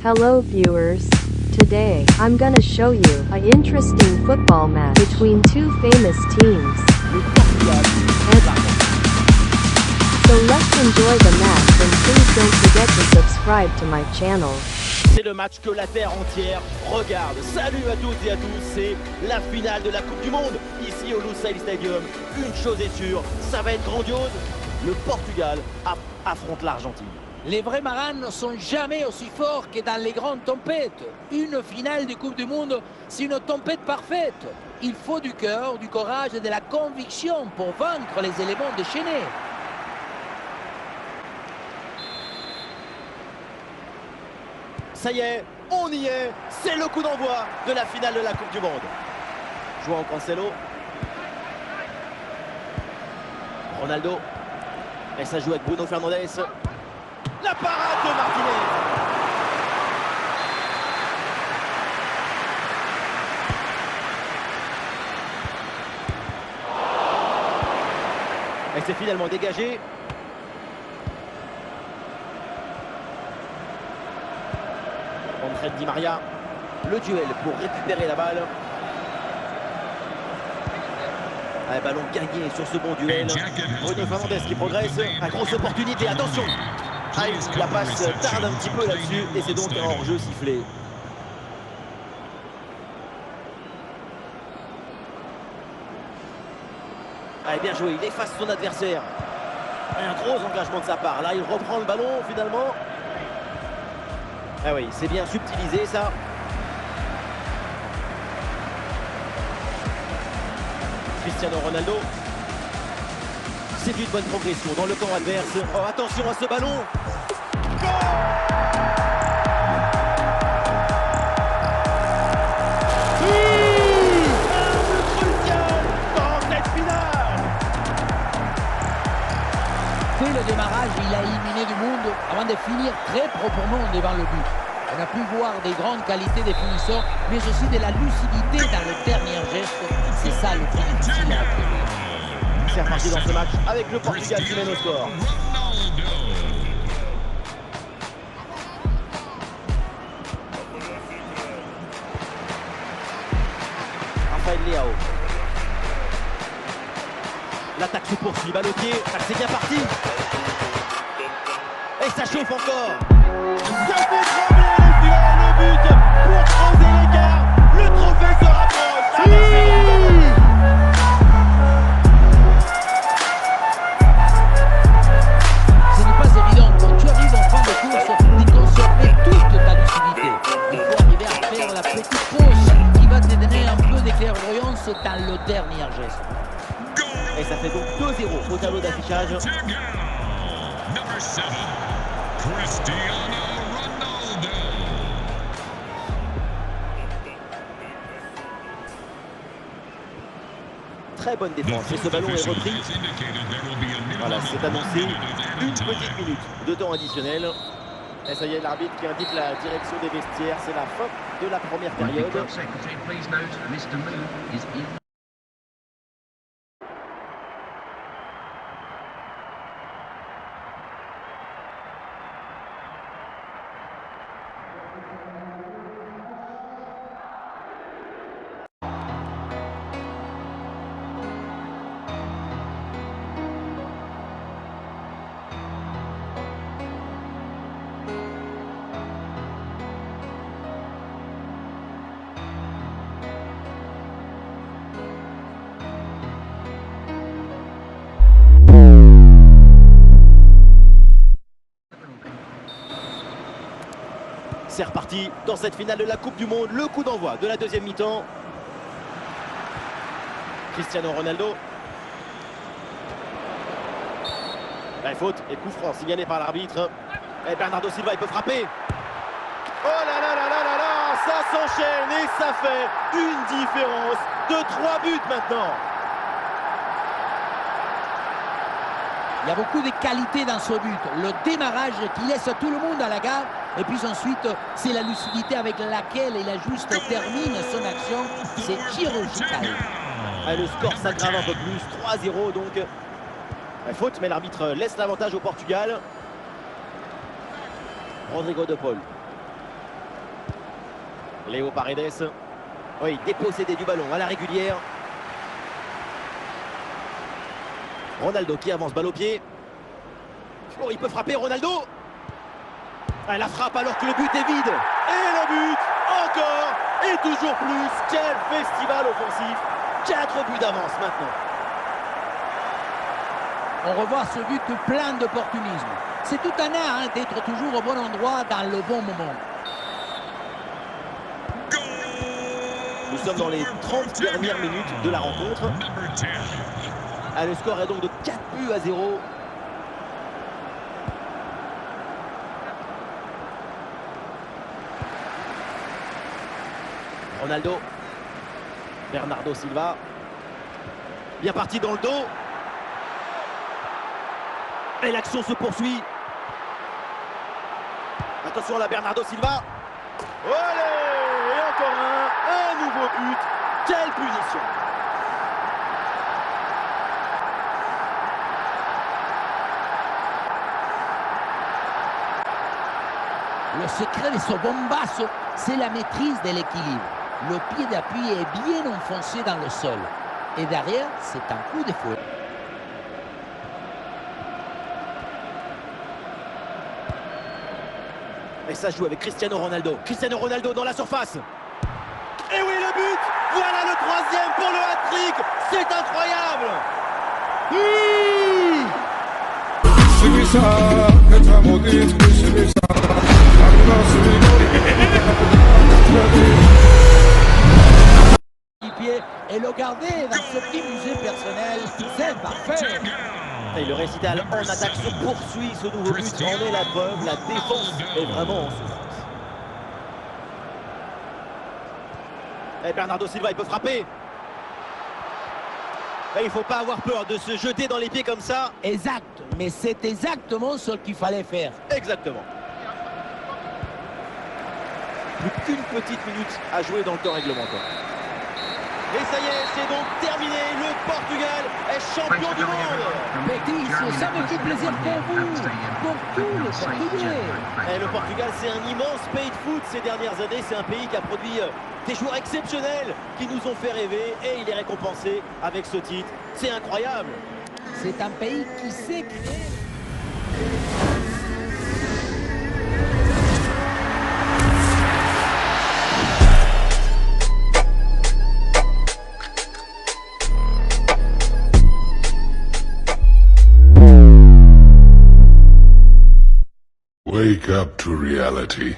Hello viewers. Today, I'm gonna show you an interesting football match between two famous teams. So let's enjoy the match and please don't forget to subscribe to my channel. C'est le match que la terre entière regarde. Salut à toutes et à tous, c'est la finale de la Coupe du Monde, ici au Lusail Stadium. Une chose est sûre, ça va être grandiose. Le Portugal affronte l'Argentine. Les vrais marins ne sont jamais aussi forts que dans les grandes tempêtes. Une finale de Coupe du Monde, c'est une tempête parfaite. Il faut du cœur, du courage et de la conviction pour vaincre les éléments déchaînés. Ça y est, on y est, c'est le coup d'envoi de la finale de la Coupe du Monde. João Cancelo. Ronaldo. Et ça joue avec Bruno Fernandes. La parade de Martinez. Et c'est finalement dégagé. André Di Maria, le duel pour récupérer la balle. Un ballon gagné sur ce bon duel. Bruno Fernandes qui progresse. Une grosse opportunité, attention. La passe tarde un petit peu là-dessus et c'est donc un hors-jeu sifflé. Allez, bien joué, il efface son adversaire. Un gros engagement de sa part. Là, il reprend le ballon finalement. Ah oui, c'est bien subtilisé ça. Cristiano Ronaldo. C'est une bonne progression dans le camp adverse. Oh, attention à ce ballon. Goal! Crucial dans cette finale. Dès le démarrage, il a éliminé du monde avant de finir très proprement devant le but. On a pu voir des grandes qualités des finisseurs, mais aussi de la lucidité dans le dernier geste. C'est ça le plus difficile à acquérir. C'est reparti dans ce match avec le Portugal qui mène au score. Rafael Leao. L'attaque se poursuit, balle au pied, c'est bien parti. Et ça chauffe encore. Ça fait trembler les yeux, le but pour creuser l'écart. Le trophée se rapproche. Ce n'est pas évident. Quand tu arrives en fin de course, de conserver toute ta lucidité. Il faut arriver à faire la petite pause qui va te donner un peu de clairvoyance dans le dernier geste. Et ça fait donc 2-0 au tableau d'affichage. Number 7, Cristiano Ronaldo. Très bonne défense et ce ballon est repris. Voilà, c'est annoncé. Une petite minute de temps additionnel. Et ça y est, l'arbitre qui indique la direction des vestiaires. C'est la fin de la première période. C'est reparti dans cette finale de la Coupe du Monde. Le coup d'envoi de la deuxième mi-temps. Cristiano Ronaldo. La faute et coup franc signalé par l'arbitre. Et Bernardo Silva, il peut frapper. Oh là là là là là là, ça s'enchaîne et ça fait une différence de 3 buts maintenant. Il y a beaucoup de qualité dans ce but. Le démarrage qui laisse tout le monde à la gare. Et puis ensuite, c'est la lucidité avec laquelle il a juste termine son action. C'est chirurgical. Et le score s'aggrave un peu plus. 3-0 donc. Faute, mais l'arbitre laisse l'avantage au Portugal. Rodrigo de Paul. Léo Paredes. Oui, dépossédé du ballon à la régulière. Ronaldo qui avance, balle au pied. Oh, il peut frapper, Ronaldo. Ah, la frappe alors que le but est vide. Et le but, encore, et toujours plus. Quel festival offensif. 4 buts d'avance maintenant. On revoit ce but plein d'opportunisme. C'est tout un art d'être toujours au bon endroit dans le bon moment. Nous sommes dans les 30 dernières minutes de la rencontre. Ah, le score est donc de 4 buts à 0. Ronaldo. Bernardo Silva. Bien parti dans le dos. Et l'action se poursuit. Attention là, Bernardo Silva. Allez, et encore un nouveau but. Quelle punition. Le secret de ce bombasso, c'est la maîtrise de l'équilibre. Le pied d'appui est bien enfoncé dans le sol. Et derrière, c'est un coup de fouet. Et ça joue avec Cristiano Ronaldo. Cristiano Ronaldo dans la surface. Et oui, le but. Voilà le 3e pour le hat-trick. C'est incroyable. Et le garder dans ce petit musée personnel, c'est parfait. Et le récital en attaque se poursuit. Ce nouveau but en est la preuve. La défense est vraiment en souffrance. Et Bernardo Silva, il peut frapper. Et il ne faut pas avoir peur de se jeter dans les pieds comme ça. Exact, mais c'est exactement ce qu'il fallait faire. Exactement. Plus qu'une petite minute à jouer dans le temps réglementaire. Et ça y est, c'est donc terminé. Le Portugal est champion du monde. Bétis, ça me fait plaisir pour vous, pour tous les Portugais. Et le Portugal, c'est un immense pays de foot ces dernières années. C'est un pays qui a produit des joueurs exceptionnels qui nous ont fait rêver. Et il est récompensé avec ce titre. C'est incroyable. C'est un pays qui sait créer. Wake up to reality.